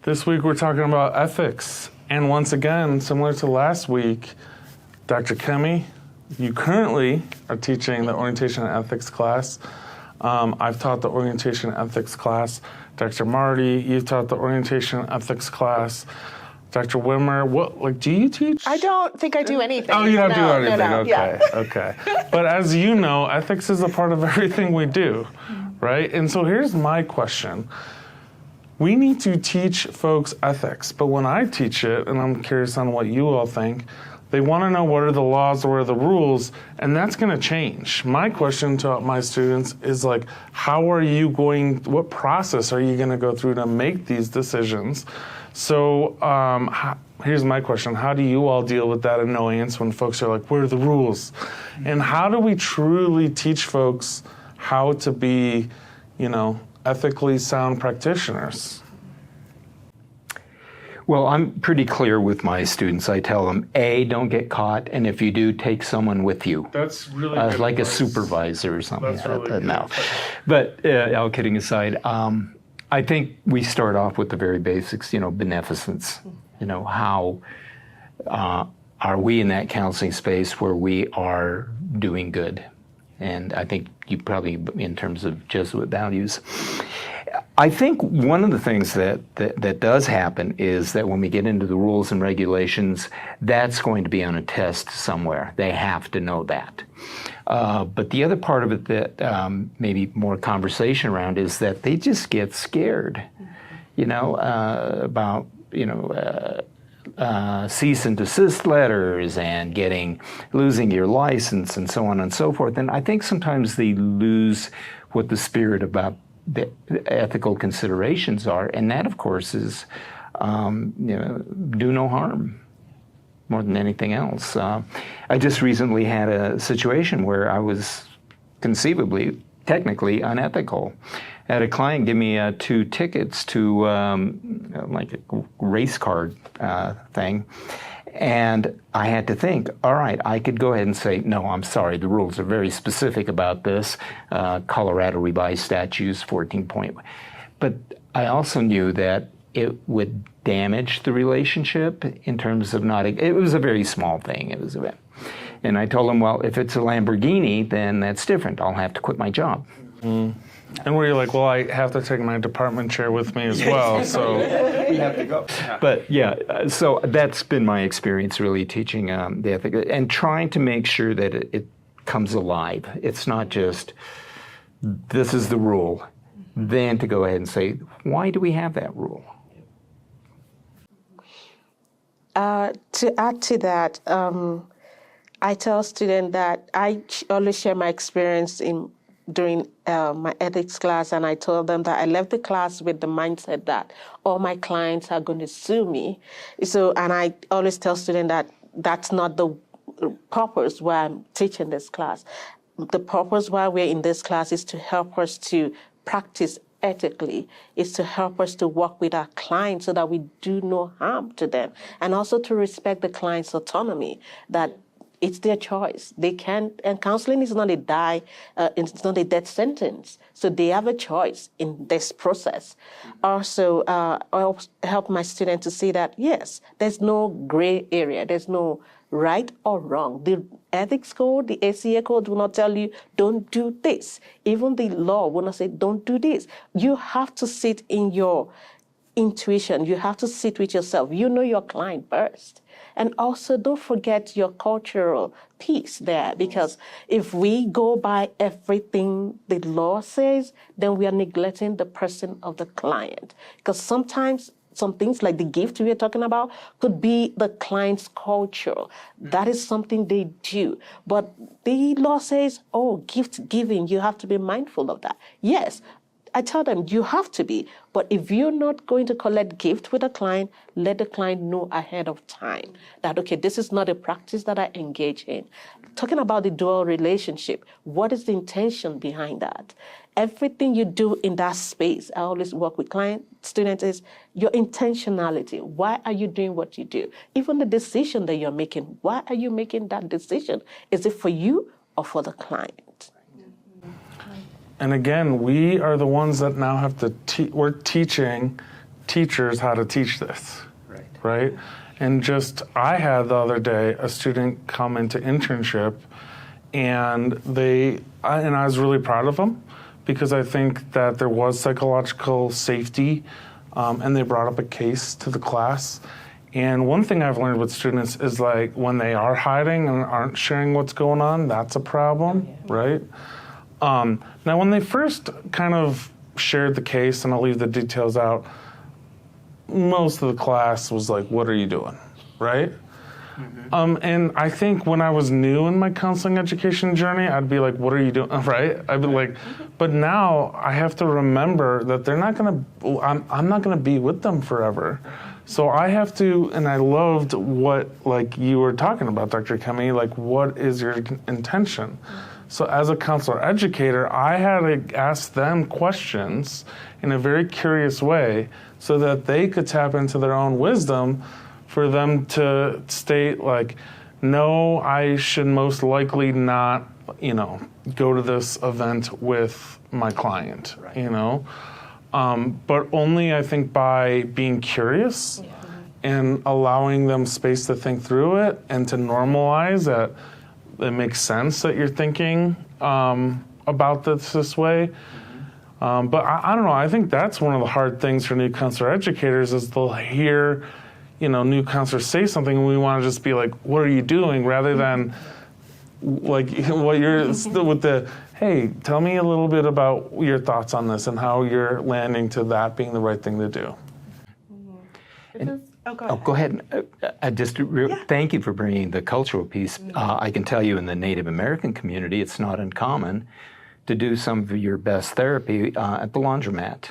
This week we're talking about ethics. And once again, similar to last week, Dr. Kemi, you currently are teaching the orientation and ethics class. I've taught the orientation and ethics class. Dr. Marty, you've taught the orientation and ethics class. Dr. Wimmer, do you teach? I don't think I do anything. Oh, you don't do anything. No, okay, yeah. okay. But as you know, ethics is a part of everything we do, right? And so here's my question. We need to teach folks ethics, but when I teach it, and I'm curious on what you all think, they want to know what are the laws, what are the rules, and that's going to change. My question to my students is what process are you going to go through to make these decisions? So here's my question. How do you all deal with that annoyance when folks are like, what are the rules? And how do we truly teach folks how to be, ethically sound practitioners? Well, I'm pretty clear with my students. I tell them, A, don't get caught, and if you do, take someone with you. That's really good like advice. A supervisor or something. That's really good. No. But all kidding aside, I think we start off with the very basics, beneficence. How are we in that counseling space where we are doing good? And I think you probably, in terms of Jesuit values. I think one of the things that does happen is that when we get into the rules and regulations, that's going to be on a test somewhere. They have to know that. But the other part of it that maybe more conversation around is that they just get scared, about, cease and desist letters and losing your license and so on and so forth. And I think sometimes they lose what the spirit about the ethical considerations are, and that, of course, is do no harm more than anything else. I just recently had a situation where I was conceivably, technically unethical. I had a client give me 2 tickets to like a race card thing. And I had to think, all right, I could go ahead and say, no, I'm sorry, the rules are very specific about this. Colorado revised statutes 14 point. But I also knew that it would damage the relationship in terms of it was a very small thing. And I told him, well, if it's a Lamborghini, then that's different. I'll have to quit my job. Mm. And were you like, well, I have to take my department chair with me as well, so. We have to go. But yeah, so that's been my experience really teaching the ethic and trying to make sure that it comes alive. It's not just, this is the rule. Then to go ahead and say, why do we have that rule? To add to that, I tell students that I always share my experience during my ethics class, and I told them that I left the class with the mindset that all my clients are going to sue me. And I always tell students that that's not the purpose why I'm teaching this class. The purpose why we're in this class is to help us to practice ethically, is to help us to work with our clients so that we do no harm to them, and also to respect the client's autonomy, that it's their choice. They can't, and counseling is not it's not a death sentence. So they have a choice in this process. Also, I help my students to see that, yes, there's no gray area. There's no right or wrong. The ethics code, the ACA code will not tell you, don't do this. Even the law will not say, don't do this. You have to sit in your intuition. You have to sit with yourself. You know your client first. And also, don't forget your cultural piece there, because if we go by everything the law says, then we are neglecting the person of the client. Because sometimes some things like the gift we are talking about could be the client's culture. That is something they do. But the law says, gift giving, you have to be mindful of that. Yes, I tell them you have to be, but if you're not going to collect gift with a client, let the client know ahead of time that, okay, this is not a practice that I engage in. Talking about the dual relationship, what is the intention behind that? Everything you do in that space, I always work with students, is your intentionality. Why are you doing what you do? Even the decision that you're making, why are you making that decision? Is it for you or for the client? And again, we are the ones that now have to we're teaching teachers how to teach this, right? And just, I had the other day a student come into internship, and I was really proud of them because I think that there was psychological safety, and they brought up a case to the class. And one thing I've learned with students is like when they are hiding and aren't sharing what's going on, that's a problem, right? Now, when they first kind of shared the case, and I'll leave the details out, most of the class was like, what are you doing, right? And I think when I was new in my counseling education journey, I'd be like, what are you doing, right? I'd be like, but now I have to remember that they're not gonna, I'm not gonna be with them forever. So I have to, and I loved what like you were talking about, Dr. Kemi, like what is your intention? So as a counselor educator, I had to ask them questions in a very curious way so that they could tap into their own wisdom for them to state like, no, I should most likely not, go to this event with my client, but only I think by being curious and allowing them space to think through it and to normalize that it makes sense that you're thinking about this way. But I don't know, I think that's one of the hard things for new counselor educators is they'll hear new counselors say something and we want to just be like, what are you doing? Rather than like what you're still with the, hey, tell me a little bit about your thoughts on this and how you're landing to that being the right thing to do. Go ahead. Thank you for bringing the cultural piece. I can tell you in the Native American community, it's not uncommon to do some of your best therapy at the laundromat.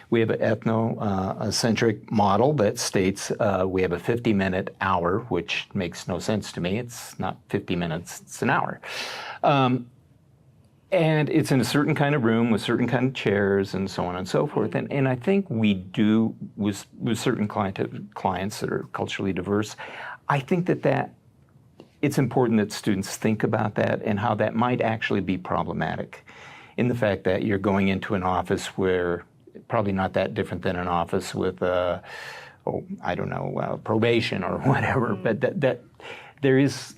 We have an ethnocentric model that states we have a 50-minute hour, which makes no sense to me. It's not 50 minutes, it's an hour. And it's in a certain kind of room with certain kind of chairs and so on and so forth. And I think we do, with certain clients that are culturally diverse, I think that it's important that students think about that and how that might actually be problematic in the fact that you're going into an office where probably not that different than an office with, probation or whatever, but that there is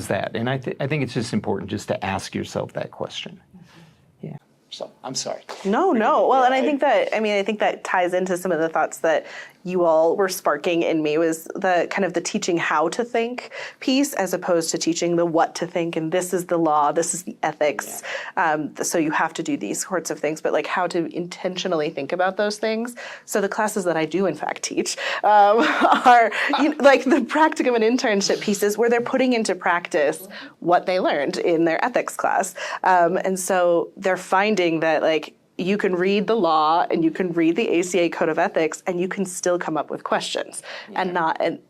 that. And I think it's just important just to ask yourself that question. Yeah. So I'm sorry. No. Well, and I think that ties into some of the thoughts that you all were sparking in me was the kind of the teaching how to think piece as opposed to teaching the what to think. And this is the law, this is the ethics. Yeah. So you have to do these sorts of things, but like how to intentionally think about those things. So the classes that I do in fact teach are like the practicum and internship pieces where they're putting into practice what they learned in their ethics class. And so they're finding that like, you can read the law and you can read the ACA Code of Ethics and you can still come up with questions and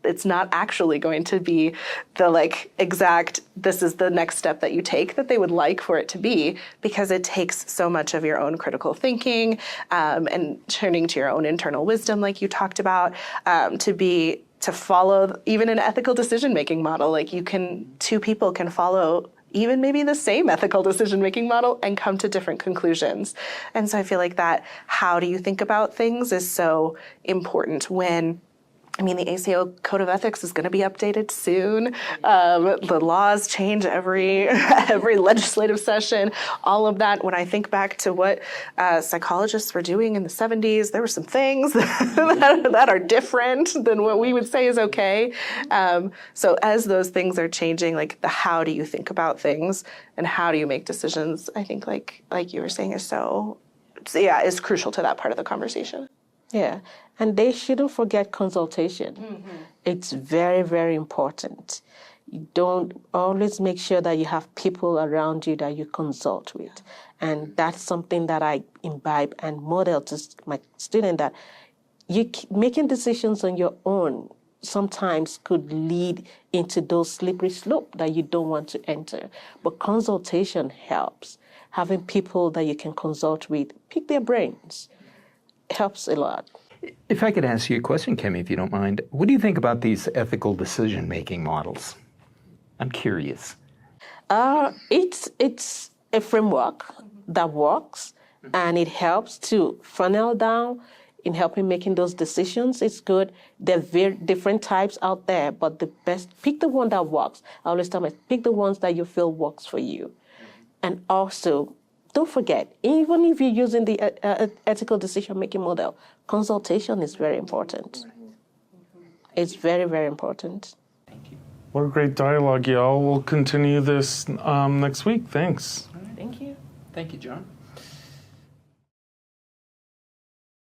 it's not actually going to be the like exact, this is the next step that you take that they would like for it to be because it takes so much of your own critical thinking and turning to your own internal wisdom like you talked about to follow even an ethical decision-making model. Like two people can follow even maybe the same ethical decision-making model and come to different conclusions. And so I feel like that how do you think about things is so important when, the ACO Code of Ethics is going to be updated soon. The laws change every legislative session. All of that. When I think back to what psychologists were doing in the 70s, there were some things that are different than what we would say is okay. So as those things are changing, like the how do you think about things and how do you make decisions, I think like you were saying is crucial to that part of the conversation. Yeah, and they shouldn't forget consultation. Mm-hmm. It's very, very important. You don't always make sure that you have people around you that you consult with. And that's something that I imbibe and model to my student that making decisions on your own sometimes could lead into those slippery slope that you don't want to enter. But consultation helps. Having people that you can consult with, pick their brains, helps a lot. If I could ask you a question, Kemi, if you don't mind, what do you think about these ethical decision-making models? I'm curious. It's a framework that works, and it helps to funnel down in helping making those decisions. It's good. There are very different types out there, but the best, pick the one that works. I always tell myself, pick the ones that you feel works for you. And also, don't forget, even if you're using the ethical decision-making model, consultation is very important. It's very, very important. What a great dialogue, y'all. We'll continue this next week. Thanks. Thank you. Thank you, John.